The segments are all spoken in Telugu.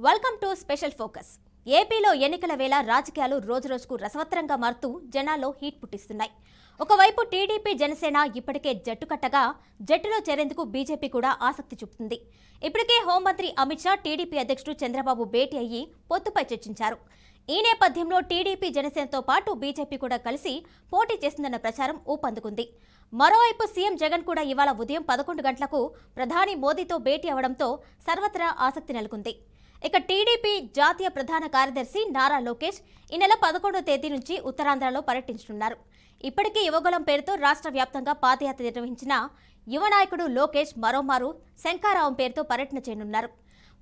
Welcome to special focus. ఏపీలో ఎన్నికల వేళ రాజకీయాలు రోజురోజుకు రసవత్తరంగా మారుతూ జనాల్లో హీట్ పుట్టిస్తున్నాయి. ఒకవైపు టీడీపీ జనసేన ఇప్పటికే జట్టు కట్టగా జట్టులో చేరేందుకు బీజేపీ కూడా ఆసక్తి చూపుతుంది. ఇప్పటికే హోంమంత్రి అమిత్ షా టీడీపీ అధ్యక్షుడు చంద్రబాబు భేటీ అయ్యి పొత్తుపై చర్చించారు. ఈ నేపథ్యంలో టీడీపీ జనసేనతో పాటు బీజేపీ కూడా కలిసి పోటీ చేస్తుందన్న ప్రచారం ఊపందుకుంది. మరోవైపు సీఎం జగన్ కూడా ఇవాళ ఉదయం 11 గంటలకు ప్రధాని మోదీతో భేటీ అవడంతో సర్వత్రా ఆసక్తి నెలకొంది. ఇక టీడీపీ జాతీయ ప్రధాన కార్యదర్శి నారా లోకేష్ ఈ నెల 11వ తేదీ నుంచి ఉత్తరాంధ్రలో పర్యటించనున్నారు. ఇప్పటికీ యువగళం పేరుతో రాష్ట్ర వ్యాప్తంగా పాదయాత్ర నిర్వహించిన యువ నాయకుడు లోకేష్ మరోమారు శంఖారావం పేరుతో పర్యటన చేయనున్నారు.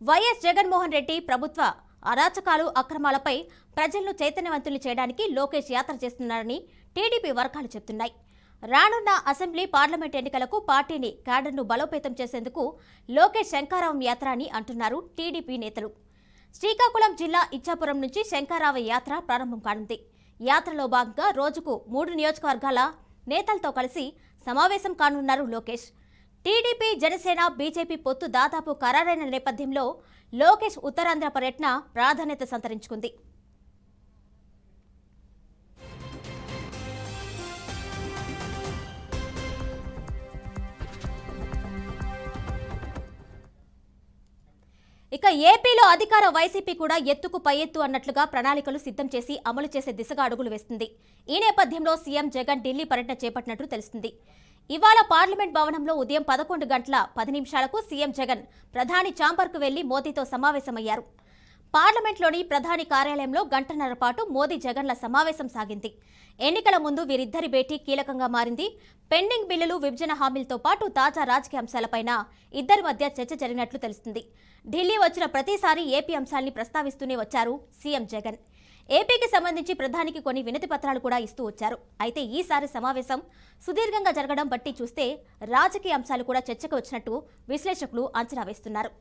వైఎస్ జగన్మోహన్ రెడ్డి ప్రభుత్వ అరాచకాలు అక్రమాలపై ప్రజలను చైతన్యవంతులు చేయడానికి లోకేష్ యాత్ర చేస్తున్నారని టీడీపీ వర్గాలు చెబుతున్నాయి. రానున్న అసెంబ్లీ పార్లమెంట్ ఎన్నికలకు పార్టీని క్యాడర్ను బలోపేతం చేసేందుకు లోకేష్ శంఖారావం యాత్ర అని అంటున్నారు టీడీపీ నేతలు. శ్రీకాకుళం జిల్లా ఇచ్చాపురం నుంచి శంఖారావ యాత్ర ప్రారంభం కానుంది. యాత్రలో భాగంగా రోజుకు 3 నియోజకవర్గాల నేతలతో కలిసి సమావేశం కానున్నారు లోకేష్. టీడీపీ జనసేన బీజేపీ పొత్తు దాదాపు ఖరారైన నేపథ్యంలో లోకేష్ ఉత్తరాంధ్ర పర్యటన ప్రాధాన్యత సంతరించుకుంది. ఇక ఏపీలో అధికార వైసీపీ కూడా ఎత్తుకు పై ఎత్తు అన్నట్లుగా ప్రణాళికలు సిద్ధం చేసి అమలు చేసే దిశగా అడుగులు వేస్తుంది. ఈ నేపథ్యంలో సీఎం జగన్ ఢిల్లీ పర్యటన చేపట్టినట్టు తెలుస్తుంది. ఇవాళ పార్లమెంట్ భవనంలో ఉదయం 11 గంటల 10 నిమిషాలకు సీఎం జగన్ ప్రధాని ఛాంబర్కు వెళ్లి మోదీతో సమావేశమయ్యారు. పార్లమెంట్లోని ప్రధాని కార్యాలయంలో గంటన్నర పాటు మోదీ జగన్ల సమావేశం సాగింది. ఎన్నికల ముందు వీరిద్దరి భేటీ కీలకంగా మారింది. పెండింగ్ బిల్లులు, విభజన హామీలతో పాటు తాజా రాజకీయ అంశాలపైన ఇద్దరి మధ్య చర్చ జరిగినట్లు తెలుస్తుంది. ఢిల్లీ వచ్చిన ప్రతిసారి ఏపీ అంశాల్ని ప్రస్తావిస్తూనే వచ్చారు సీఎం జగన్. ఏపీకి సంబంధించి ప్రధానికి కొన్ని వినతి పత్రాలు కూడా ఇస్తూ వచ్చారు. అయితే ఈసారి సమావేశం సుదీర్ఘంగా జరగడం బట్టి చూస్తే రాజకీయ అంశాలు కూడా చర్చకు వచ్చినట్టు విశ్లేషకులు అంచనా వేస్తున్నారు.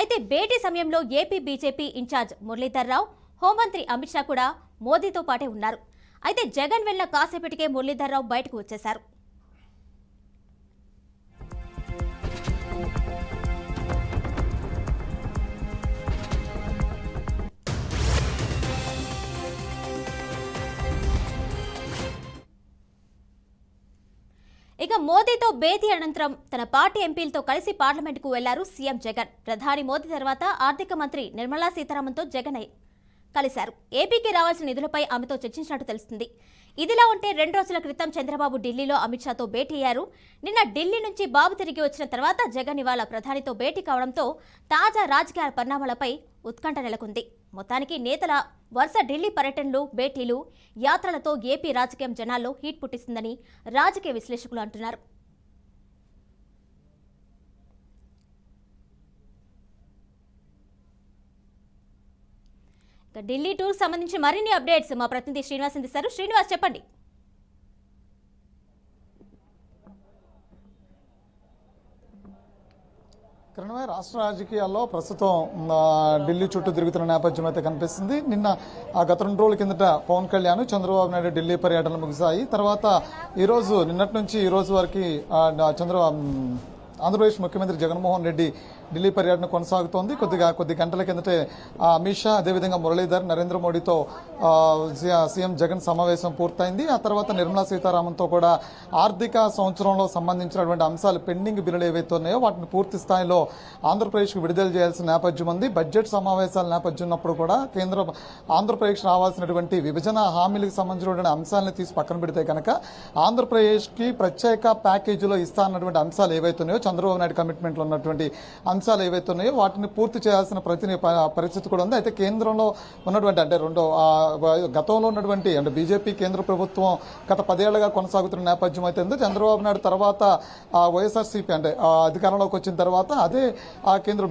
అయితే భేటీ సమయంలో AP BJP incharge Muralidhar Rao, హోంమంత్రి అమిత్ షా కూడా మోదీతో పాటే ఉన్నారు. అయితే జగన్ వెళ్లిన కాసేపటికే మురళీధర్ రావు బయటకు వచ్చేశారు. ఇక మోదీతో భేటీ అనంతరం తన పార్టీ ఎంపీలతో కలిసి పార్లమెంటుకు వెళ్లారు సీఎం జగన్. ప్రధాని మోదీ తర్వాత ఆర్థిక మంత్రి నిర్మలా సీతారామన్తో జగన్ కలిశారు. ఏపీకి రావాల్సిన నిధులపై ఆమెతో చర్చించినట్టు తెలుస్తుంది. ఇదిలా ఉంటే 2 రోజుల క్రితం చంద్రబాబు ఢిల్లీలో అమిత్ షాతో భేటీ అయ్యారు. నిన్న ఢిల్లీ నుంచి బాబు తిరిగి వచ్చిన తర్వాత జగన్ ఇవాళ ప్రధానితో భేటీ కావడంతో తాజా రాజకీయ పరిణామాలపై ఉత్కంఠ నెలకొంది. మొత్తానికి నేతల వరుస ఢిల్లీ పర్యటనలు, భేటీలు, యాత్రలతో ఏపీ రాజకీయం జనాల్లో హీట్ పుట్టిస్తుందని రాజకీయ విశ్లేషకులు అంటున్నారు. ఢిల్లీ టూర్ సంబంధించి మరిన్ని అప్డేట్స్ మా ప్రతినిధి శ్రీనివాస్ అందిస్తారు. శ్రీనివాస్, చెప్పండి. రాష్ట్ర రాజకీయాల్లో ప్రస్తుతం ఢిల్లీ చుట్టూ తిరుగుతున్న నేపథ్యం అయితే కనిపిస్తుంది. నిన్న గత 2 రోజుల కిందట పవన్ కళ్యాణ్, చంద్రబాబు నాయుడు ఢిల్లీ పర్యటనలు ముగిశాయి. తర్వాత నిన్నటి నుంచి ఈ రోజు వరకు ఆంధ్రప్రదేశ్ ముఖ్యమంత్రి జగన్మోహన్ రెడ్డి ఢిల్లీ పర్యటన కొనసాగుతోంది. కొద్ది గంటల కిందటే అమిత్ షా, అదేవిధంగా మురళీధర్, నరేంద్ర మోడీతో సీఎం జగన్ సమావేశం పూర్తయింది. ఆ తర్వాత నిర్మలా సీతారామన్తో కూడా ఆర్థిక సంవత్సరంలో సంబంధించినటువంటి అంశాలు, పెండింగ్ బిల్లులు ఏవైతే ఉన్నాయో వాటిని పూర్తి స్థాయిలో ఆంధ్రప్రదేశ్కు విడుదల చేయాల్సిన నేపథ్యం ఉంది. బడ్జెట్ సమావేశాల నేపథ్యం ఉన్నప్పుడు కూడా ఆంధ్రప్రదేశ్ రావాల్సినటువంటి విభజన హామీలకు సంబంధించినటువంటి అంశాలను తీసి పక్కన పెడితే కనుక ఆంధ్రప్రదేశ్కి ప్రత్యేక ప్యాకేజీలో ఇస్తా అన్నటువంటి అంశాలు ఏవైతే ఉన్నాయో, చంద్రబాబు నాయుడు కమిట్మెంట్లో ఉన్నటువంటి అంశాలు ఏవైతే ఉన్నాయో వాటిని పూర్తి చేయాల్సిన పరిస్థితి కూడా ఉంది. అయితే కేంద్రంలో ఉన్నటువంటి గతంలో ఉన్నటువంటి బీజేపీ కేంద్ర ప్రభుత్వం గత 10 ఏళ్లుగా కొనసాగుతున్న నేపథ్యం అయితే ఉంది. చంద్రబాబు నాయుడు తర్వాత వైఎస్ఆర్సీపీ అధికారంలోకి వచ్చిన తర్వాత అదే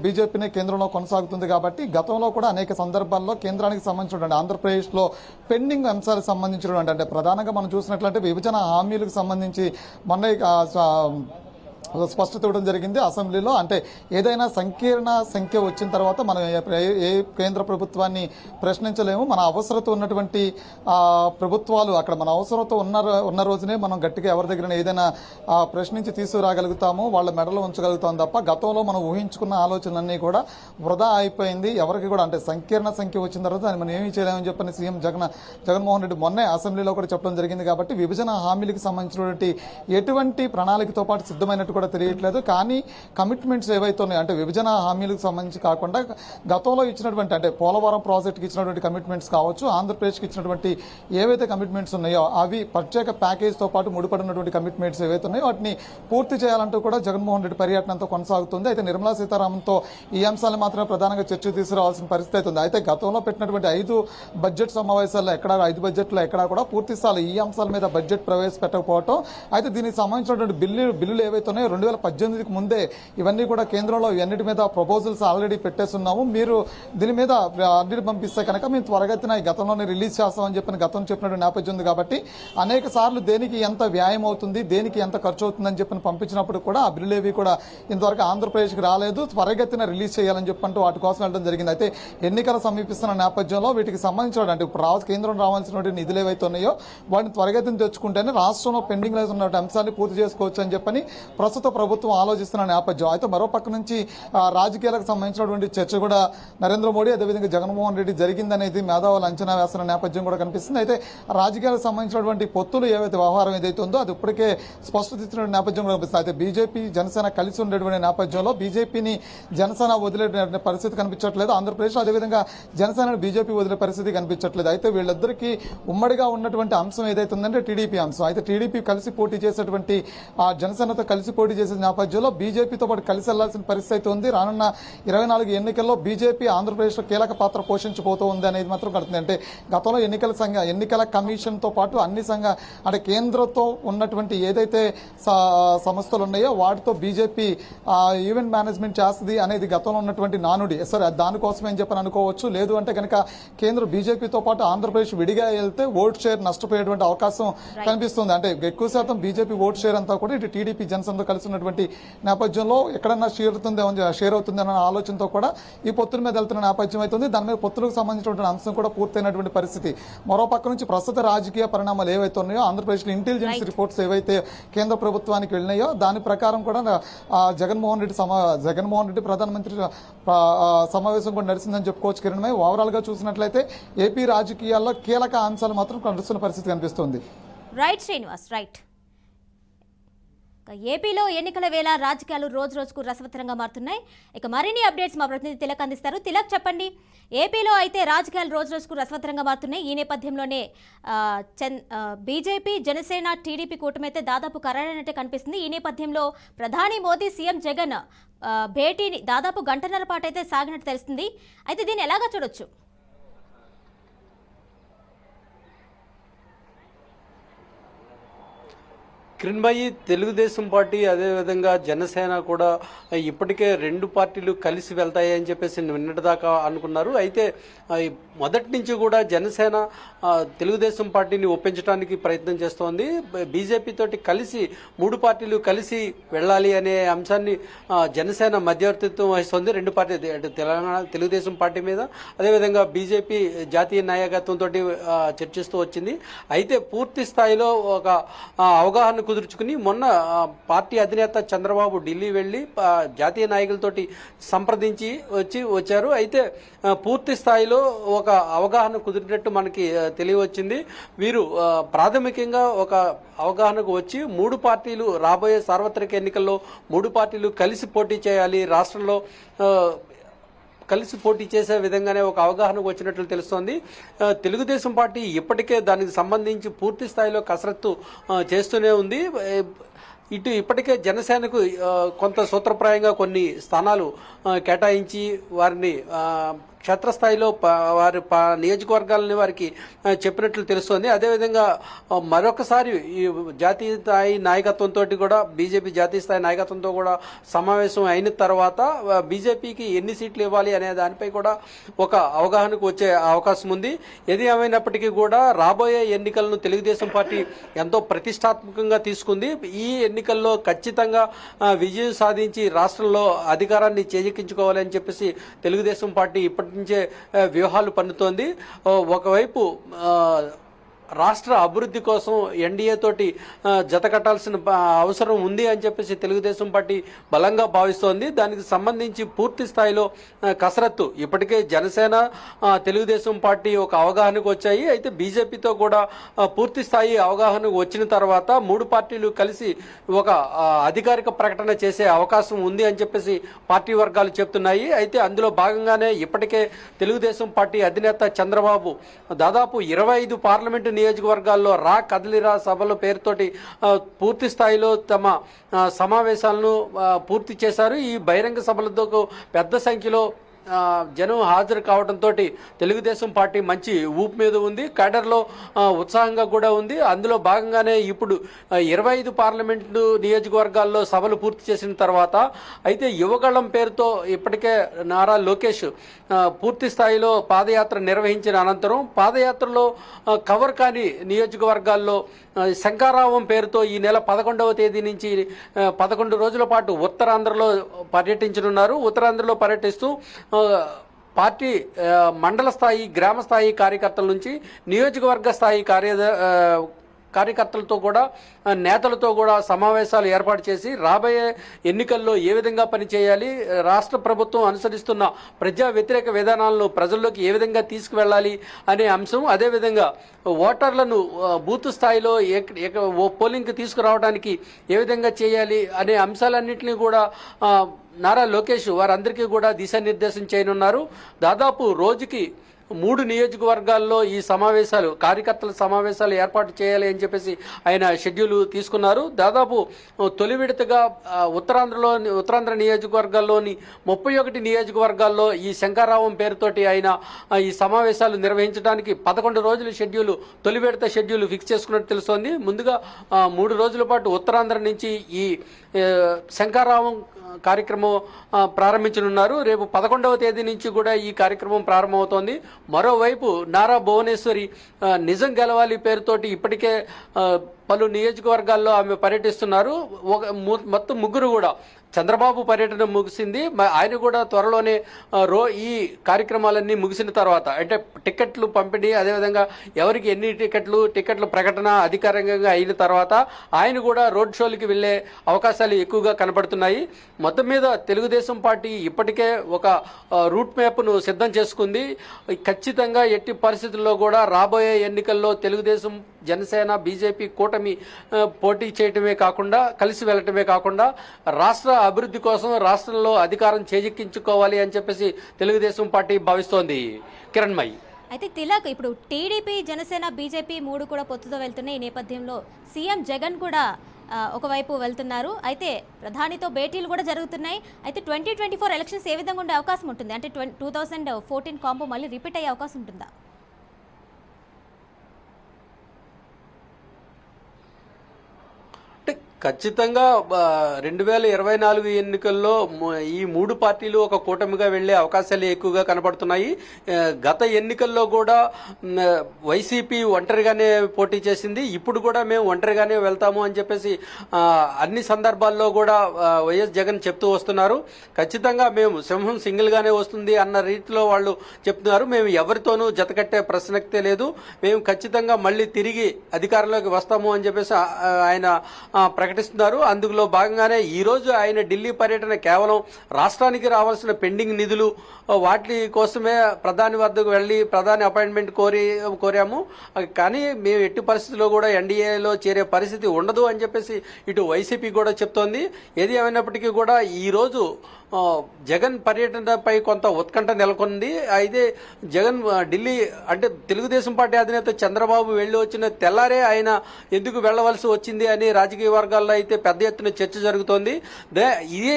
బీజేపీనే కేంద్రంలో కొనసాగుతుంది. కాబట్టి గతంలో కూడా అనేక సందర్భాల్లో కేంద్రానికి సంబంధించినటువంటి ఆంధ్రప్రదేశ్లో పెండింగ్ అంశాలకు సంబంధించినటువంటి ప్రధానంగా మనం చూసినట్లయితే విభజన హామీలకు సంబంధించి మొన్న స్పష్టత ఇవ్వడం జరిగింది అసెంబ్లీలో. అంటే ఏదైనా సంకీర్ణ సంఖ్య వచ్చిన తర్వాత మనం ఏ కేంద్ర ప్రభుత్వాన్ని ప్రశ్నించలేము. మన అవసరత ఉన్నటువంటి ప్రభుత్వాలు అక్కడ మన అవసరత ఉన్న రోజునే మనం గట్టిగా ఎవరి దగ్గర ఏదైనా ప్రశ్నించి తీసుకురాగలుగుతాము, వాళ్ళ మెడలో ఉంచగలుగుతాం తప్ప గతంలో మనం ఊహించుకున్న ఆలోచనలన్నీ కూడా వృధా అయిపోయింది. ఎవరికి కూడా అంటే సంకీర్ణ సంఖ్య వచ్చిన తర్వాత దాన్ని మనం ఏమీ చేయలేమని చెప్పని సీఎం జగన్మోహన్ రెడ్డి మొన్నే అసెంబ్లీలో కూడా చెప్పడం జరిగింది. కాబట్టి విభజన హామీలకు సంబంధించినటువంటి ఎటువంటి ప్రణాళికతో పాటు సిద్ధమైనట్టు కూడా తెలియట్లేదు. కానీ కమిట్మెంట్స్ ఏవైతే ఉన్నాయో అంటే విభజన హామీలకు సంబంధించి కాకుండా గతంలో ఇచ్చినటువంటి అంటే పోలవరం ప్రాజెక్టుకి ఇచ్చినటువంటి కమిట్మెంట్స్ కావచ్చు, ఆంధ్రప్రదేశ్కి ఇచ్చినటువంటి ఏవైతే కమిట్మెంట్స్ ఉన్నాయో అవి ప్రత్యేక ప్యాకేజ్తో పాటు ముడిపడినటువంటి కమిట్మెంట్స్ ఏవైతే ఉన్నాయో వాటిని పూర్తి చేయాలంటూ కూడా జగన్మోహన్ రెడ్డి పర్యటనంతో కొనసాగుతుంది. అయితే నిర్మలా సీతారామన్తో ఈ అంశాలు మాత్రమే ప్రధానంగా చర్చ తీసుకురావాల్సిన పరిస్థితి అవుతుంది. అయితే గతంలో పెట్టినటువంటి 5 బడ్జెట్ సమావేశాల్లో 5 బడ్జెట్లో ఎక్కడా కూడా పూర్తి స్థాయిలో ఈ అంశాల మీద బడ్జెట్ ప్రవేశపెట్టకపోవడం, అయితే దీనికి సంబంధించినటువంటి బిల్లులు ఏవైతే ఉన్నాయో 2018కి ముందే ఇవన్నీ కూడా కేంద్రంలో ఇవన్నిటి మీద ప్రపోజల్స్ ఆల్రెడీ పెట్టేస్తున్నాము, మీరు దీని మీద అన్నిటి పంపిస్తే కనుక మేము త్వరగతిన ఈ గతంలోనే రిలీజ్ చేస్తామని గతం చెప్పినటువంటి నేపథ్యం ఉంది. కాబట్టి అనేక సార్లు దేనికి ఎంత వ్యాయం అవుతుంది, దేనికి ఎంత ఖర్చు అవుతుందని చెప్పని పంపించినప్పుడు కూడా ఆ బిల్లులు ఏవి కూడా ఇంతవరకు ఆంధ్రప్రదేశ్కి రాలేదు, త్వరగతిన రిలీజ్ చేయాలని చెప్పంటూ వాటి కోసం వెళ్ళడం జరిగింది. అయితే ఎన్నికలు సమీపిస్తున్న నేపథ్యంలో వీటికి సంబంధించిన అంటే కేంద్రం రావాల్సినటువంటి నిధులు ఏవైతే ఉన్నాయో వాటిని త్వరగతిన తెచ్చుకుంటేనే రాష్ట్రంలో పెండింగ్ లో ఉన్న అంశాన్ని పూర్తి చేసుకోవచ్చు అని చెప్పని ప్రస్తుత ప్రభుత్వం ఆలోచిస్తున్న నేపథ్యం. అయితే మరో పక్క నుంచి రాజకీయాలకు సంబంధించినటువంటి చర్చ కూడా నరేంద్ర మోడీ అదేవిధంగా జగన్మోహన్ రెడ్డి జరిగిందనేది మేధావులు అంచనా వేస్తున్న నేపథ్యం కూడా కనిపిస్తుంది. అయితే రాజకీయాలకు సంబంధించినటువంటి పొత్తులు ఏవైతే వ్యవహారం ఏదైతే ఉందో అది ఇప్పటికే స్పష్టత ఇచ్చిన నేపథ్యం కూడా కనిపిస్తుంది. అయితే బీజేపీ జనసేన కలిసి ఉండేటువంటి నేపథ్యంలో బీజేపీని జనసేన వదిలే పరిస్థితి కనిపించట్లేదు, ఆంధ్రప్రదేశ్ అదేవిధంగా జనసేన బీజేపీ వదిలే పరిస్థితి కనిపించట్లేదు. అయితే వీళ్ళిద్దరికీ ఉమ్మడిగా ఉన్నటువంటి అంశం ఏదైతే ఉందంటే టీడీపీ అంశం. అయితే టీడీపీ కలిసి పోటీ చేసేటువంటి జనసేనతో కలిసి పోటీ చేసే నేపథ్యంలో బీజేపీతో పాటు కలిసి వెళ్లాల్సిన పరిస్థితి అయితే ఉంది. రానున్న 24 ఎన్నికల్లో బీజేపీ ఆంధ్రప్రదేశ్లో కీలక పాత్ర పోషించబోతూ ఉంది అనేది మాత్రం కడుతుంది. అంటే గతంలో ఎన్నికల కమిషన్తో పాటు అన్ని అంటే కేంద్రంతో ఉన్నటువంటి ఏదైతే సంస్థలు ఉన్నాయో వాటితో బీజేపీ ఈవెంట్ మేనేజ్మెంట్ చేస్తుంది అనేది గతంలో ఉన్నటువంటి నానుడి. సరే దానికోసమే అని చెప్పని అనుకోవచ్చు. లేదు అంటే కనుక కేంద్ర బీజేపీతో పాటు ఆంధ్రప్రదేశ్ విడిగా వెళ్తే ఓట్ షేర్ నష్టపోయేటువంటి అవకాశం కనిపిస్తుంది. అంటే ఎక్కువ శాతం బీజేపీ ఓట్ షేర్ అంతా కూడా ఇటు టీడీపీ జనసేనతో కలిసి ఉన్నటువంటి నేపథ్యంలో ఎక్కడన్నా షేర్ అవుతుంది అన్న ఆలోచనతో కూడా ఈ పొత్తుల మీద వెళ్తున్న నేపథ్యం అవుతుంది. దాని మీద పొత్తులకు సంబంధించినటువంటి అంశం కూడా పూర్తయినటువంటి పరిస్థితి. మరో పక్క నుంచి ప్రస్తుత రాజకీయ పరిణామాలు ఏవైతే ఉన్నాయో ఆంధ్రప్రదేశ్లో ఇంటెలిజెన్స్ రిపోర్ట్స్ ఏవైతే కేంద్ర ప్రభుత్వానికి వెళ్ళినాయో దాని ప్రకారం కూడా జగన్మోహన్ రెడ్డి ప్రధానమంత్రి సమావేశం కూడా నడిచిందని చెప్పుకోవచ్చు. కిరణ్మయ్య, ఓవరాల్ గా చూసినట్లయితే ఏపీ రాజకీయాల్లో కీలక అంశాలు మాత్రం నడుస్తున్న పరిస్థితి కనిపిస్తుంది. Right Srinivas, right. ఏపీలో ఎన్నికల వేళ రాజకీయాలు రోజు రోజుకు రసవత్తరంగా మారుతున్నాయి. ఇక మరిన్ని అప్డేట్స్ మా ప్రతినిధి తిలక్ అందిస్తారు. తిలక్, చెప్పండి. ఏపీలో అయితే రాజకీయాలు రోజు రోజుకు రసవత్తరంగా మారుతున్నాయి. ఈ నేపథ్యంలోనే బీజేపీ జనసేన టీడీపీ కూటమి అయితే దాదాపు ఖరారైనట్టే కనిపిస్తుంది. ఈ నేపథ్యంలో ప్రధాని మోదీ సీఎం జగన్ భేటీని దాదాపు గంటన్నర పాటు అయితే సాగినట్టు తెలుస్తుంది. అయితే దీన్ని ఎలాగా చూడొచ్చు? కిరణ్భాయి, తెలుగుదేశం పార్టీ అదేవిధంగా జనసేన కూడా ఇప్పటికే 2 పార్టీలు కలిసి వెళ్తాయి అని చెప్పేసి నిన్నటిదాకా అనుకున్నారు. అయితే మొదటి నుంచి కూడా జనసేన తెలుగుదేశం పార్టీని ఒప్పించడానికి ప్రయత్నం చేస్తోంది. బీజేపీ తోటి కలిసి 3 పార్టీలు కలిసి వెళ్ళాలి అనే అంశాన్ని జనసేన మధ్యవర్తిత్వం వహిస్తోంది. 2 పార్టీ తెలంగాణ తెలుగుదేశం పార్టీ మీద అదేవిధంగా బీజేపీ జాతీయ నాయకత్వంతో చర్చిస్తూ వచ్చింది. అయితే పూర్తి స్థాయిలో ఒక అవగాహన కుదుర్చుకుని మొన్న పార్టీ అధినేత చంద్రబాబు ఢిల్లీ వెళ్లి జాతీయ నాయకులతోటి సంప్రదించి వచ్చారు. అయితే పూర్తి స్థాయిలో ఒక అవగాహన కుదిరినట్టు మనకి తెలియవచ్చింది. వీరు ప్రాథమికంగా ఒక అవగాహనకు వచ్చి 3 పార్టీలు రాబోయే సార్వత్రిక ఎన్నికల్లో 3 పార్టీలు కలిసి పోటీ చేయాలి, రాష్ట్రంలో కలిసి పోటీ చేసే విధంగానే ఒక అవగాహనకు వచ్చినట్లు తెలుస్తోంది. తెలుగుదేశం పార్టీ ఇప్పటికే దానికి సంబంధించి పూర్తి స్థాయిలో కసరత్తు చేస్తూనే ఉంది. ఇప్పటికే జనసేనకు కొంత సూత్రప్రాయంగా కొన్ని స్థానాలు కేటాయించి వారిని క్షేత్రస్థాయిలో వారి నియోజకవర్గాలని వారికి చెప్పినట్లు తెలుస్తోంది. అదేవిధంగా మరొకసారి ఈ జాతీయ స్థాయి నాయకత్వంతో కూడా బీజేపీ జాతీయ స్థాయి నాయకత్వంతో కూడా సమావేశం అయిన తర్వాత బీజేపీకి ఎన్ని సీట్లు ఇవ్వాలి అనే దానిపై కూడా ఒక అవగాహనకు వచ్చే అవకాశం ఉంది. ఏది ఏమైనప్పటికీ కూడా రాబోయే ఎన్నికలను తెలుగుదేశం పార్టీ ఎంతో ప్రతిష్టాత్మకంగా తీసుకుంది. ఈ ఎన్నికల్లో ఖచ్చితంగా విజయం సాధించి రాష్ట్రంలో అధికారాన్ని చేజిక్కించుకోవాలి అని చెప్పేసి తెలుగుదేశం పార్టీ ఇప్పటి నుంచే వ్యూహాలు పన్నుతోంది. ఒకవైపు రాష్ట్ర అభివృద్ధి కోసం ఎన్డీఏ తోటి జత కట్టాల్సిన అవసరం ఉంది అని చెప్పేసి తెలుగుదేశం పార్టీ బలంగా భావిస్తోంది. దానికి సంబంధించి పూర్తి స్థాయిలో కసరత్తు ఇప్పటికే జనసేన తెలుగుదేశం పార్టీ ఒక అవగాహనకు వచ్చాయి. అయితే బీజేపీతో కూడా పూర్తి స్థాయి అవగాహనకు వచ్చిన తర్వాత మూడు పార్టీలు కలిసి ఒక అధికారిక ప్రకటన చేసే అవకాశం ఉంది అని చెప్పేసి పార్టీ వర్గాలు చెప్తున్నాయి. అయితే అందులో భాగంగానే ఇప్పటికే తెలుగుదేశం పార్టీ అధినేత చంద్రబాబు దాదాపు 25 పార్లమెంటు నియోజకవర్గాల్లో రా కదలిరా సభల పేరుతోటి పూర్తి స్థాయిలో తమ సమావేశాలను పూర్తి చేశారు. ఈ బహిరంగ సభలతో పెద్ద సంఖ్యలో జనం హాజరు కావడంతో తెలుగుదేశం పార్టీ మంచి ఊపు మీద ఉంది. కేడర్లో ఉత్సాహంగా కూడా ఉంది. అందులో భాగంగానే ఇప్పుడు 25 పార్లమెంటు నియోజకవర్గాల్లో సభలు పూర్తి చేసిన తర్వాత అయితే యువగళం పేరుతో ఇప్పటికే నారా లోకేష్ పూర్తి స్థాయిలో పాదయాత్ర నిర్వహించిన అనంతరం పాదయాత్రలో కవర్ కాని నియోజకవర్గాల్లో శంకారావం పేరుతో ఈ నెల 11వ తేదీ నుంచి 11 రోజుల పాటు ఉత్తరాంధ్రలో పర్యటించనున్నారు. ఉత్తరాంధ్రలో పర్యటిస్తూ పార్టీ మండల స్థాయి గ్రామ స్థాయి కార్యకర్తల నుంచి నియోజకవర్గ స్థాయి కార్యకర్తలతో కూడా నేతలతో కూడా సమావేశాలు ఏర్పాటు చేసి రాబోయే ఎన్నికల్లో ఏ విధంగా పనిచేయాలి, రాష్ట్ర ప్రభుత్వం అనుసరిస్తున్న ప్రజా వ్యతిరేక విధానాలను ప్రజల్లోకి ఏ విధంగా తీసుకువెళ్ళాలి అనే అంశం, అదేవిధంగా ఓటర్లను బూత్ స్థాయిలో పోలింగ్కి తీసుకురావడానికి ఏ విధంగా చేయాలి అనే అంశాలన్నింటినీ కూడా నారా లోకేష్ వారందరికీ కూడా దిశానిర్దేశం చేయనున్నారు. దాదాపు రోజుకి 3 నియోజకవర్గాల్లో ఈ సమావేశాలు కార్యకర్తల సమావేశాలు ఏర్పాటు చేయాలి అని చెప్పేసి ఆయన షెడ్యూల్ తీసుకున్నారు. దాదాపు తొలి విడతగా ఉత్తరాంధ్ర నియోజకవర్గాల్లోని 31 నియోజకవర్గాల్లో ఈ శంకారావం పేరుతోటి ఆయన ఈ సమావేశాలు నిర్వహించడానికి 11 రోజుల షెడ్యూల్ తొలి విడత షెడ్యూల్ ఫిక్స్ చేసుకున్నట్టు తెలుస్తోంది. ముందుగా 3 రోజుల పాటు ఉత్తరాంధ్ర నుంచి ఈ శంకారావం కార్యక్రమం ప్రారంభించనున్నారు. రేపు 11వ తేదీ నుంచి కూడా ఈ కార్యక్రమం ప్రారంభమవుతోంది. మరోవైపు నారా భువనేశ్వరి నిజం గెలవాలి పేరుతోటి ఇప్పటికే పలు నియోజకవర్గాల్లో ఆమె పర్యటిస్తున్నారు. మొత్తం 3 కూడా చంద్రబాబు పర్యటన ముగిసింది. ఆయన కూడా త్వరలోనే ఈ కార్యక్రమాలన్నీ ముగిసిన తర్వాత అంటే టికెట్లు పంపిణీ, అదేవిధంగా ఎవరికి ఎన్ని టికెట్ల ప్రకటన అధికారికంగా అయిన తర్వాత ఆయన కూడా రోడ్ షోలకి వెళ్లే అవకాశాలు ఎక్కువగా కనబడుతున్నాయి. మొత్తం మీద తెలుగుదేశం పార్టీ ఇప్పటికే ఒక రూట్ మ్యాప్ను సిద్ధం చేసుకుంది. ఖచ్చితంగా ఎట్టి పరిస్థితుల్లో కూడా రాబోయే ఎన్నికల్లో తెలుగుదేశం, జనసేన, బీజేపీ కూటమి పోటీ చేయటమే కాకుండా కలిసి వెళ్లటమే కాకుండా రాష్ట్ర అభివృద్ధి కోసం రాష్ట్రంలో అధికారం చేజిక్కించుకోవాలి అని చెప్పేసి తెలుగుదేశం పార్టీ భావిస్తోంది. కిరణ్మయి. అయితే తిలక్, ఇప్పుడు టీడీపీ, జనసేన, బీజేపీ 3 కూడా పొత్తుతో వెళ్తున్నాయి. ఈ నేపథ్యంలో సీఎం జగన్ కూడా ఒకవైపు వెళ్తున్నారు. అయితే ప్రధానితో భేటీలు కూడా జరుగుతున్నాయి. అయితే 2024 ఎలక్షన్స్ ఏ విధంగా ఉండే అవకాశం ఉంటుంది? అంటే 2014 కాంబో మళ్ళీ రిపీట్ అయ్యే అవకాశం ఉంటుందా? ఖచ్చితంగా 2024 ఎన్నికల్లో ఈ 3 పార్టీలు ఒక కూటమిగా వెళ్లే అవకాశాలు ఎక్కువగా కనబడుతున్నాయి. గత ఎన్నికల్లో కూడా వైసీపీ ఒంటరిగానే పోటీ చేసింది. ఇప్పుడు కూడా మేము ఒంటరిగానే వెళ్తాము అని చెప్పేసి అన్ని సందర్భాల్లో కూడా వైఎస్ జగన్ చెప్తూ వస్తున్నారు. ఖచ్చితంగా మేము సింహం సింగిల్ గానే వస్తుంది అన్న రీతిలో వాళ్ళు చెప్తున్నారు. మేము ఎవరితోనూ జతకట్టే ప్రసక్తే లేదు, మేము ఖచ్చితంగా మళ్ళీ తిరిగి అధికారంలోకి వస్తాము అని చెప్పేసి ఆయన ప్రకటిస్తున్నారు. అందులో భాగంగానే ఈ రోజు ఆయన ఢిల్లీ పర్యటన కేవలం రాష్ట్రానికి రావాల్సిన పెండింగ్ నిధులు వాటి కోసమే ప్రధాని వద్దకు వెళ్లి ప్రధాని అపాయింట్మెంట్ కోరాము. కానీ మేము ఎట్టి పరిస్థితుల్లో కూడా ఎన్డీఏలో చేరే పరిస్థితి ఉండదు అని చెప్పేసి ఇటు వైసీపీ కూడా చెప్తోంది. ఏది ఏమైనప్పటికీ కూడా ఈ రోజు జగన్ పర్యటనపై కొంత ఉత్కంఠ నెలకొంది. అయితే జగన్ ఢిల్లీ అంటే తెలుగుదేశం పార్టీ అధినేత చంద్రబాబు వెళ్లి వచ్చిన తెల్లారే ఆయన ఎందుకు వెళ్లవలసి వచ్చింది అని రాజకీయ వర్గాలు వర్గాల్లో అయితే పెద్ద ఎత్తున చర్చ జరుగుతోంది. ఇది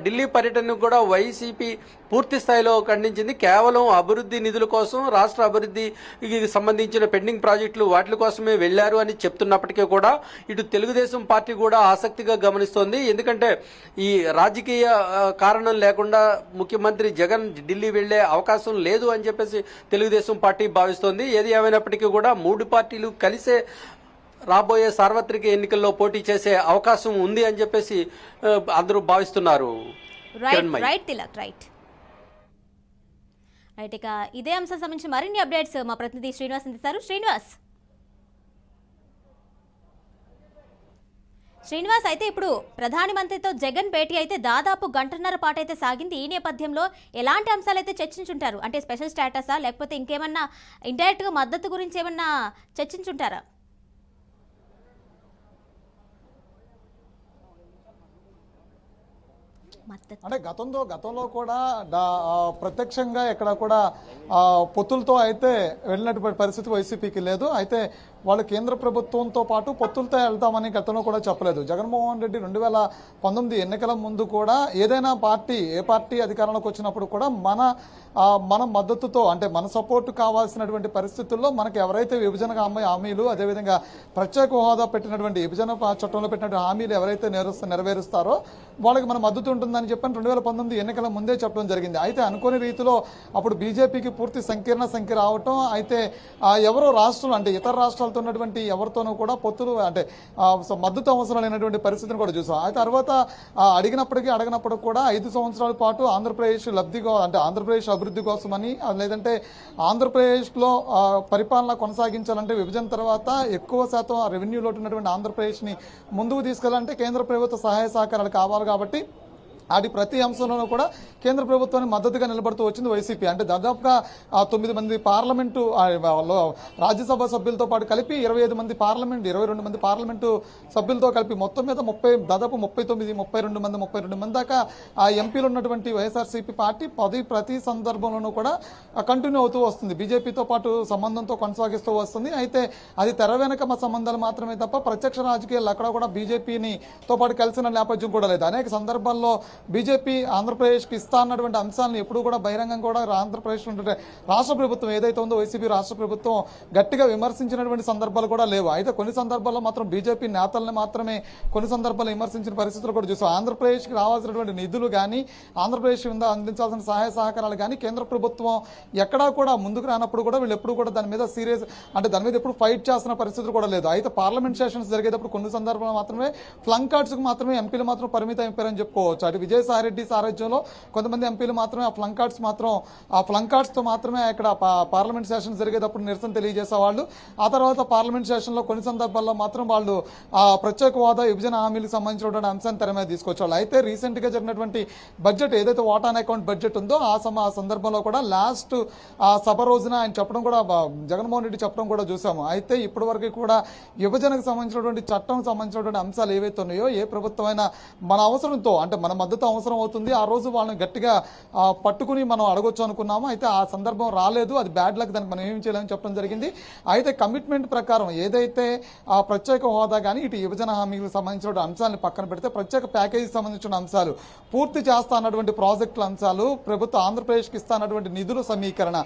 ఢిల్లీ పర్యటనకు కూడా వైసీపీ పూర్తి స్థాయిలో ఖండించింది. కేవలం అభివృద్ధి నిధుల కోసం, రాష్ట్ర అభివృద్ధికి సంబంధించిన పెండింగ్ ప్రాజెక్టులు వాటి కోసమే వెళ్లారు అని చెప్తున్నప్పటికీ కూడా ఇటు తెలుగుదేశం పార్టీ కూడా ఆసక్తిగా గమనిస్తోంది. ఎందుకంటే ఈ రాజకీయ కారణం లేకుండా ముఖ్యమంత్రి జగన్ ఢిల్లీ వెళ్లే అవకాశం లేదు అని చెప్పేసి తెలుగుదేశం పార్టీ భావిస్తోంది. ఏది ఏమైనప్పటికీ కూడా మూడు పార్టీలు కలిసే రాబోయే సార్వత్రిక ఎన్నికల్లో పోటీ చేసే అవకాశం ఉంది అని చెప్పేసి అందరూ భావిస్తున్నారు. రైట్, ఇక ఇదే అంశం సంబంధించి మరిన్ని అప్డేట్స్ మా ప్రతినిధి శ్రీనివాస్ అందిస్తారు. శ్రీనివాస్, అయితే ఇప్పుడు ప్రధానమంత్రితో జగన్ భేటీ అయితే దాదాపు గంటన్నర పాటు అయితే సాగింది. ఈ నేపథ్యంలో ఎలాంటి అంశాలు అయితే చర్చించుంటారు? అంటే స్పెషల్ స్టేటసా, లేకపోతే ఇంకేమన్నా ఇండైరెక్ట్గా మద్దతు గురించి ఏమన్నా చర్చించుంటారా? అంటే గతంలో కూడా ప్రత్యక్షంగా ఎక్కడ కూడా పొత్తులతో అయితే వెళ్ళినటువంటి పరిస్థితి వైసీపీకి లేదు. అయితే వాళ్ళు కేంద్ర ప్రభుత్వంతో పాటు పొత్తులతో వెళ్తామని గతంలో కూడా చెప్పలేదు. జగన్మోహన్ రెడ్డి 2019 ఎన్నికల ముందు కూడా ఏదైనా పార్టీ, ఏ పార్టీ అధికారంలోకి వచ్చినప్పుడు కూడా మన మద్దతుతో, అంటే మన సపోర్ట్ కావాల్సినటువంటి పరిస్థితుల్లో మనకు ఎవరైతే విభజన హామీలు, అదేవిధంగా ప్రత్యేక హోదా పెట్టినటువంటి విభజన చట్టంలో పెట్టినటువంటి హామీలు ఎవరైతే నెరవేరుస్తారో వాళ్ళకి మన మద్దతు ఉంటుందని చెప్పని 2019 ఎన్నికల ముందే చెప్పడం జరిగింది. అయితే అనుకోని రీతిలో అప్పుడు బీజేపీకి పూర్తి సంకీర్ణ సంఖ్య రావటం, అయితే ఎవరో రాష్ట్రాలు, అంటే ఇతర రాష్ట్రాలతో ఉన్నటువంటి ఎవరితోనూ కూడా పొత్తులు, అంటే మద్దతు అవసరం లేనటువంటి పరిస్థితిని కూడా చూసాం. ఆ తర్వాత అడిగినప్పుడు కూడా 5 సంవత్సరాల పాటు ఆంధ్రప్రదేశ్ అంటే ఆంధ్రప్రదేశ్ అభివృద్ధి కోసమని, లేదంటే ఆంధ్రప్రదేశ్లో పరిపాలన కొనసాగించాలంటే విభజన తర్వాత ఎక్కువ శాతం రెవెన్యూలో ఉన్నటువంటి ఆంధ్రప్రదేశ్ని ముందుకు తీసుకెళ్లాలంటే కేంద్ర ప్రభుత్వ సహాయ సహకారాలు కావాలి. కాబట్టి అది ప్రతి అంశంలోనూ కూడా కేంద్ర ప్రభుత్వానికి మద్దతుగా నిలబడుతూ వచ్చింది వైసీపీ. అంటే దాదాపుగా 9 మంది పార్లమెంటు, రాజ్యసభ సభ్యులతో పాటు కలిపి 25 మంది పార్లమెంట్, 22 మంది పార్లమెంటు సభ్యులతో కలిపి మొత్తం మీద దాదాపు 32 మంది దాకా ఎంపీలు ఉన్నటువంటి వైఎస్ఆర్సీపీ పార్టీ ప్రతి సందర్భంలోనూ కూడా కంటిన్యూ అవుతూ వస్తుంది. బీజేపీతో పాటు సంబంధంతో కొనసాగిస్తూ వస్తుంది. అయితే అది తెర వెనక సంబంధాలు మాత్రమే తప్ప ప్రత్యక్ష రాజకీయాలు అక్కడ కూడా బీజేపీతో పాటు కలిసిన నేపథ్యం కూడా లేదు. అనేక సందర్భాల్లో బీజేపీ ఆంధ్రప్రదేశ్కి ఇస్తా అన్నటువంటి అంశాలను ఎప్పుడు కూడా బహిరంగంగా కూడా ఆంధ్రప్రదేశ్ రాష్ట్ర ప్రభుత్వం ఏదైతే ఉందో వైసీపీ రాష్ట్ర ప్రభుత్వం గట్టిగా విమర్శించినటువంటి సందర్భాలు కూడా లేవు. అయితే కొన్ని సందర్భాల్లో మాత్రం బీజేపీ నేతల్ని మాత్రమే కొన్ని సందర్భాల్లో విమర్శించిన పరిస్థితులు కూడా చూసాం. ఆంధ్రప్రదేశ్కి రావాల్సినటువంటి నిధులు కానీ, ఆంధ్రప్రదేశ్ అందించాల్సిన సహాయ సహకారాలు కానీ కేంద్ర ప్రభుత్వం ఎక్కడా కూడా ముందుకు రానప్పుడు కూడా వీళ్ళు ఎప్పుడు కూడా దాని మీద సీరియస్, అంటే దాని మీద ఎప్పుడు ఫైట్ చేస్తున్న పరిస్థితులు కూడా లేదు. అయితే పార్లమెంట్ సెషన్స్ జరిగేటప్పుడు కొన్ని సందర్భాల్లో మాత్రమే ఫ్లంక్ కార్డ్స్కి మాత్రమే ఎంపీలు మాత్రం పరిమితం అయిపోయారని చెప్పుకోవచ్చు. అటు విజయసాయిరెడ్డి సారథ్యంలో కొంతమంది ఎంపీలు మాత్రమే ఆ ఫ్లంక్ కార్డ్స్తో మాత్రమే ఇక్కడ పార్లమెంట్ సెషన్ జరిగేటప్పుడు నిరసన తెలియజేసేవాళ్ళు. ఆ తర్వాత పార్లమెంట్ సెషన్లో కొన్ని సందర్భాల్లో మాత్రం వాళ్ళు ప్రత్యేక హోదా, విభజన హామీలకు సంబంధించినటువంటి అంశాన్ని తెర మీద తీసుకొచ్చేవాళ్ళు. అయితే రీసెంట్గా జరిగినటువంటి బడ్జెట్ ఏదైతే వాట్ ఆన్ అకౌంట్ బడ్జెట్ ఉందో ఆ సందర్భంలో కూడా లాస్ట్ సభ రోజున ఆయన చెప్పడం కూడా, జగన్మోహన్ రెడ్డి చెప్పడం కూడా చూసాము. అయితే ఇప్పటి వరకు కూడా విభజనకు సంబంధించినటువంటి చట్టం సంబంధించినటువంటి అంశాలు ఏవైతే ఉన్నాయో, ఏ ప్రభుత్వమైనా మన అవసరంతో, అంటే మన మద్దతు అవసరం అవుతుంది, ఆ రోజు వాళ్ళని గట్టిగా పట్టుకుని మనం అడగొచ్చు అనుకున్నాము. అయితే ఆ సందర్భం రాలేదు. అది బ్యాడ్ లక్, దానికి మనం ఏం చేయాలని చెప్పడం జరిగింది. అయితే కమిట్మెంట్ ప్రకారం ఏదైతే ప్రత్యేక హోదా కానీ, ఇటు విభజన హామీలకు సంబంధించిన అంశాలను పక్కన పెడితే ప్రత్యేక ప్యాకేజీకి సంబంధించిన అంశాలు పూర్తి చేస్తా అన్నటువంటి ప్రాజెక్టుల అంశాలు, ప్రభుత్వ ఆంధ్రప్రదేశ్కి ఇస్తా అన్నటువంటి నిధుల సమీకరణ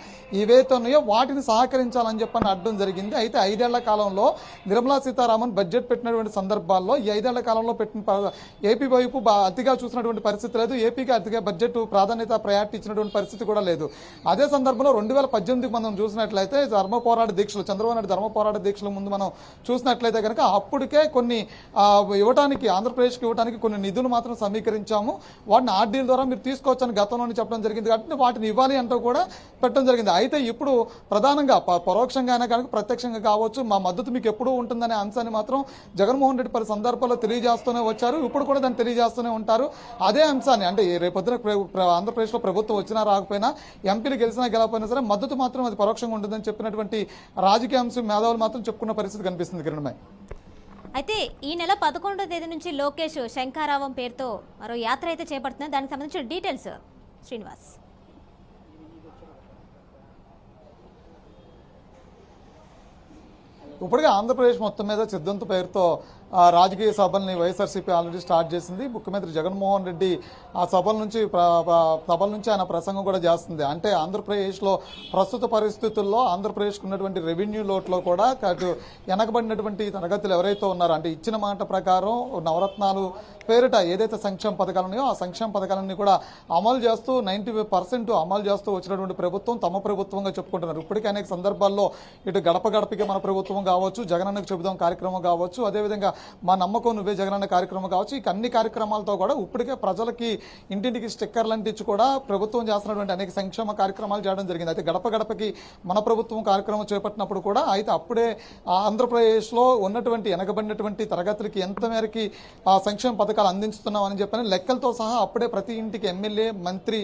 ఏవైతే ఉన్నాయో వాటిని సహకరించాలని చెప్పని అడ్డం జరిగింది. అయితే 5 ఏళ్ల కాలంలో నిర్మలా సీతారామన్ బడ్జెట్ పెట్టినటువంటి సందర్భాల్లో ఈ 5 ఏళ్ల కాలంలో పెట్టిన ఏపీ వైపు అతిగా చూసినటువంటి పరిస్థితి లేదు. ఏపీకి అతిగా బడ్జెట్ ప్రాధాన్యత ప్రయారిటీ ఇచ్చినటువంటి పరిస్థితి కూడా లేదు. అదే సందర్భంలో 2018 మనం చూసినట్లయితే చంద్రబాబు నాయుడు ధర్మ పోరాట దీక్షల ముందు మనం చూసినట్లయితే కనుక అప్పటికే కొన్ని ఆంధ్రప్రదేశ్కి ఇవ్వడానికి కొన్ని నిధులు మాత్రం సమీకరించాము, వాటిని ఆర్డీల ద్వారా మీరు తీసుకోవచ్చని గతంలోనే చెప్పడం జరిగింది. కాబట్టి వాటిని ఇవ్వాలి అంటూ కూడా పెట్టడం జరిగింది. అయితే ఇప్పుడు ప్రధానంగా పరోక్షంగా అయినా కనుక ప్రత్యక్షంగా కావచ్చు, మా మద్దతు మీకు ఎప్పుడూ ఉంటుందనే అంశాన్ని మాత్రం జగన్మోహన్ రెడ్డి పలు సందర్భాల్లో తెలియజేస్తూనే వచ్చారు. ఇప్పుడు కూడా దాన్ని తెలియజేస్తూనే ఉంటారు. అదే అంశాన్ని, అంటే రేపొద్దున ఆంధ్రప్రదేశ్లో ప్రభుత్వం వచ్చినా రాకపోయినా, ఎంపీలు గెలిచినా గెలకపోయినా సరే మద్దతు మాత్రం అది పరోక్షంగా ఉంటుందని చెప్పినటువంటి రాజకీయ అంశం మేధావులు మాత్రం చెప్పుకున్న పరిస్థితి కనిపిస్తుంది. కిరణ్మయ్, అయితే ఈ నెల 11వ తేదీ నుంచి లోకేష్ శంఖారావం పేరుతో మరో యాత్ర అయితే చేపడుతున్నారు. దానికి సంబంధించిన డీటెయిల్స్ శ్రీనివాస్. ఇప్పటికే ఆంధ్రప్రదేశ్ మొత్తం మీద సిద్ధాంత పేరుతో రాజకీయ సభల్ని వైఎస్ఆర్సీపీ ఆల్రెడీ స్టార్ట్ చేసింది. ముఖ్యమంత్రి జగన్మోహన్ రెడ్డి ఆ సభల నుంచి ఆయన ప్రసంగం కూడా చేస్తుంది. అంటే ఆంధ్రప్రదేశ్లో ప్రస్తుత పరిస్థితుల్లో ఆంధ్రప్రదేశ్కు ఉన్నటువంటి రెవెన్యూ లోట్లో కూడా వెనకబడినటువంటి తరగతులు ఎవరైతే ఉన్నారో, అంటే ఇచ్చిన మాట ప్రకారం నవరత్నాలు పేరిట ఏదైతే సంక్షేమ పథకాలు ఉన్నాయో ఆ సంక్షేమ పథకాలన్నీ కూడా అమలు చేస్తూ 90% అమలు చేస్తూ వచ్చినటువంటి ప్రభుత్వం తమ ప్రభుత్వంగా చెప్పుకుంటున్నారు. ఇప్పటికీ అనేక సందర్భాల్లో ఇటు గడప గడపకి మన ప్రభుత్వం కావచ్చు, జగనన్నకు చెబుదాం కార్యక్రమం కావచ్చు, అదేవిధంగా మా నమ్మకం నువ్వే జగనన్న కార్యక్రమం కావచ్చు, ఈ అన్ని కార్యక్రమాలతో కూడా ఇప్పటికే ప్రజలకి ఇంటింటికి స్టిక్కర్లు అంటించి కూడా ప్రభుత్వం చేస్తున్నటువంటి అనేక సంక్షేమ కార్యక్రమాలు చేయడం జరిగింది. అయితే గడప గడపకి మన ప్రభుత్వం కార్యక్రమం చేపట్టినప్పుడు కూడా అయితే అప్పుడే ఆంధ్రప్రదేశ్లో ఉన్నటువంటి వెనకబడినటువంటి తరగతులకి ఎంత మేరకి ఆ సంక్షేమ పథకాలు అందించుతున్నాం అని చెప్పని లెక్కలతో సహా అప్పుడే ప్రతి ఇంటికి ఎమ్మెల్యే మంత్రి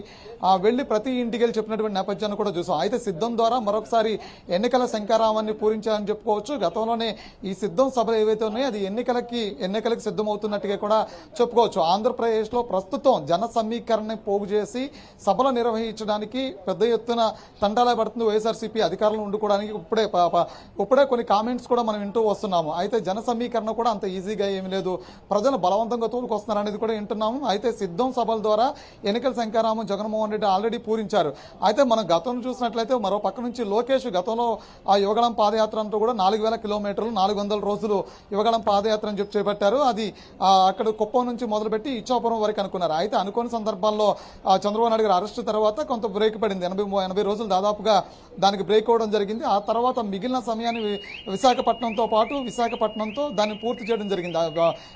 వెళ్లి ప్రతి ఇంటికి వెళ్ళి చెప్పినటువంటి నేపథ్యాన్ని కూడా చూసాం. అయితే సిద్ధం ద్వారా మరొకసారి ఎన్నికల శంఖారావాన్ని పూరించాలని చెప్పుకోవచ్చు. గతంలోనే ఈ సిద్ధం సభలు ఏవైతే ఉన్నాయో అది ఎన్నికలకు సిద్ధమవుతున్నట్టుగా కూడా చెప్పుకోవచ్చు. ఆంధ్రప్రదేశ్లో ప్రస్తుతం జన సమీకరణ పోగు చేసి సభలు నిర్వహించడానికి పెద్ద ఎత్తున తంటాలే పడుతుంది వైఎస్ఆర్సీపీ అధికారులు ఉండుకోవడానికి. ఇప్పుడే కొన్ని కామెంట్స్ కూడా మనం వింటూ వస్తున్నాము. అయితే జన సమీకరణ కూడా అంత ఈజీగా ఏమీ లేదు, ప్రజలు బలవంతంగా తోలుకొస్తున్నారు అనేది కూడా వింటున్నాము. అయితే సిద్ధం సభల ద్వారా ఎన్నికల శంఖారావం జగన్మోహన్ రెడ్డి ఆల్రెడీ పూరించారు. అయితే మనం గతంలో చూసినట్లయితే మరో పక్క నుంచి లోకేష్ గతంలో ఆ యువగళం పాదయాత్ర అంటూ కూడా 4000 కిలోమీటర్లు 400 రోజులు యువగళం పాదయాత్ర అని చెప్పి చేపట్టారు. అది అక్కడ కుప్పం నుంచి మొదలుపెట్టి ఇచ్చాపురం వరకు అనుకున్నారు. అయితే అనుకోని సందర్భాల్లో చంద్రబాబు నాయుడు గారు అరెస్ట్ తర్వాత కొంత బ్రేక్ పడింది. 80 రోజులు దాదాపుగా దానికి బ్రేక్ అవ్వడం జరిగింది. ఆ తర్వాత మిగిలిన సమయాన్ని విశాఖపట్నంతో దాన్ని పూర్తి చేయడం జరిగింది.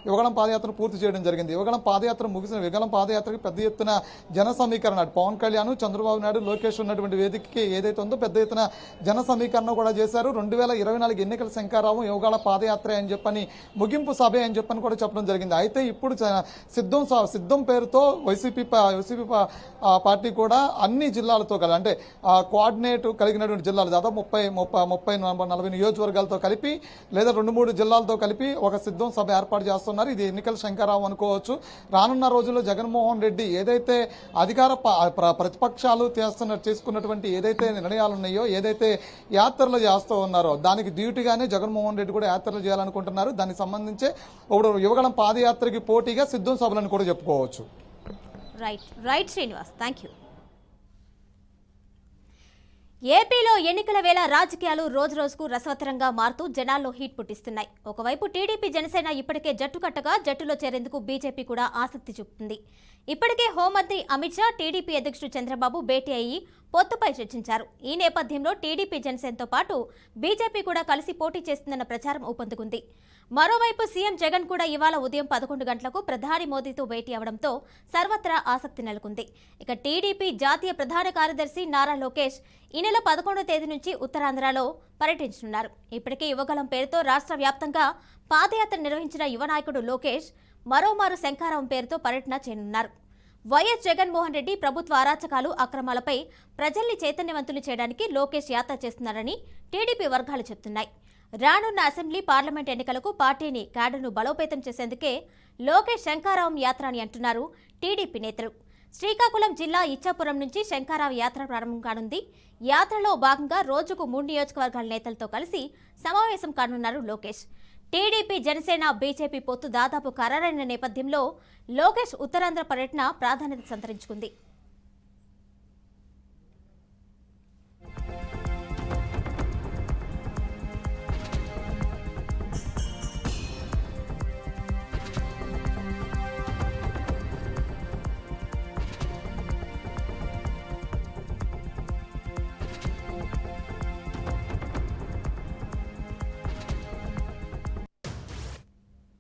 యువగళం పాదయాత్ర పూర్తి చేయడం జరిగింది. యువగళం పాదయాత్ర ముగిసిన యువగళం పాదయాత్రకి పెద్ద ఎత్తున జన సమీకరణ పవన్ కళ్యాణ్, చంద్రబాబు నాయుడు, లోకేష్ ఉన్నటువంటి వేదికకి ఏదైతే ఉందో పెద్ద ఎత్తున జన సమీకరణ కూడా చేశారు. 2024 ఎన్నికల శంఖారావం యువగళ పాదయాత్ర అని చెప్పని ముగింపు సభ అని చెప్పని కూడా చెప్పడం జరిగింది. అయితే ఇప్పుడు సిద్ధం పేరుతో వైసీపీ పార్టీ కూడా అన్ని జిల్లాలతో కలిసి అంటే కోఆర్డినేట్ కలిగినటువంటి జిల్లాలు దాదాపు 30-40 నియోజకవర్గాలతో కలిపి లేదా 2-3 జిల్లాలతో కలిపి ఒక సిద్ధం సభ ఏర్పాటు చేస్తున్నారు. ఇది ఎన్నికల శంఖారావం అనుకోవచ్చు. రానున్న రోజుల్లో జగన్మోహన్ రెడ్డి ఏదైతే అధికార ప్రతిపక్షాలు తీసుకున్నటువంటి ఏదైతే నిర్ణయాలు ఉన్నాయో, ఏదైతే యాత్రలు చేస్తూ ఉన్నారో దానికి డ్యూటీగానే జగన్మోహన్ రెడ్డి కూడా యాత్రలు చేయాలనుకుంటున్నారు. దానికి సంబంధించే ఇప్పుడు యువగళం పాదయాత్రకి పోటీగా సిద్ధం సభలను కూడా చెప్పుకోవచ్చు. Right Srinivas, thank you. ఏపీలో ఎన్నికల వేళ రాజకీయాలు రోజురోజుకు రసవత్తరంగా మారుతూ జనాల్లో హీట్ పుట్టిస్తున్నాయి. ఒకవైపు టీడీపీ జనసేన ఇప్పటికే జట్టుకట్టగా జట్టులో చేరేందుకు బీజేపీ కూడా ఆసక్తి చూపుతుంది. ఇప్పటికే హోంమంత్రి అమిత్ షా టీడీపీ అధ్యక్షుడు చంద్రబాబు భేటీ అయ్యి పొత్తుపై చర్చించారు. ఈ నేపథ్యంలో టీడీపీ జనసేనతో పాటు బీజేపీ కూడా కలిసి పోటీ చేస్తుందన్న ప్రచారం ఊపందుకుంది. మరోవైపు సీఎం జగన్ కూడా ఇవాళ ఉదయం 11 గంటలకు ప్రధాని మోదీతో భేటీ అవడంతో సర్వత్రా ఆసక్తి నెలకొంది. ఇక టీడీపీ జాతీయ ప్రధాన కార్యదర్శి నారా లోకేష్ ఈ నెల 11వ తేదీ నుంచి ఉత్తరాంధ్రలో పర్యటించనున్నారు. ఇప్పటికే యువగళం పేరుతో రాష్ట్ర వ్యాప్తంగా పాదయాత్ర నిర్వహించిన యువ నాయకుడు లోకేష్ మరోమారు శంఖారావం పేరుతో పర్యటన చేయనున్నారు. వైఎస్ జగన్మోహన్ రెడ్డి ప్రభుత్వ అరాచకాలు, అక్రమాలపై ప్రజల్ని చైతన్యవంతులు చేయడానికి లోకేష్ యాత్ర చేస్తున్నారని టీడీపీ వర్గాలు చెబుతున్నాయి. రానున్న అసెంబ్లీ, పార్లమెంట్ ఎన్నికలకు పార్టీని క్యాడర్ను బలోపేతం చేసేందుకే లోకేష్ శంఖారావం యాత్ర అని అంటున్నారు టీడీపీ నేతలు. శ్రీకాకుళం జిల్లా ఇచ్చాపురం నుంచి శంఖారావం యాత్ర ప్రారంభం కానుంది. యాత్రలో భాగంగా రోజుకు 3 నియోజకవర్గాల నేతలతో కలిసి సమావేశం కానున్నారు లోకేష్. టీడీపీ, జనసేన, బీజేపీ పొత్తు దాదాపు ఖరారైన నేపథ్యంలో లోకేష్ ఉత్తరాంధ్ర పర్యటన ప్రాధాన్యత సంతరించుకుంది.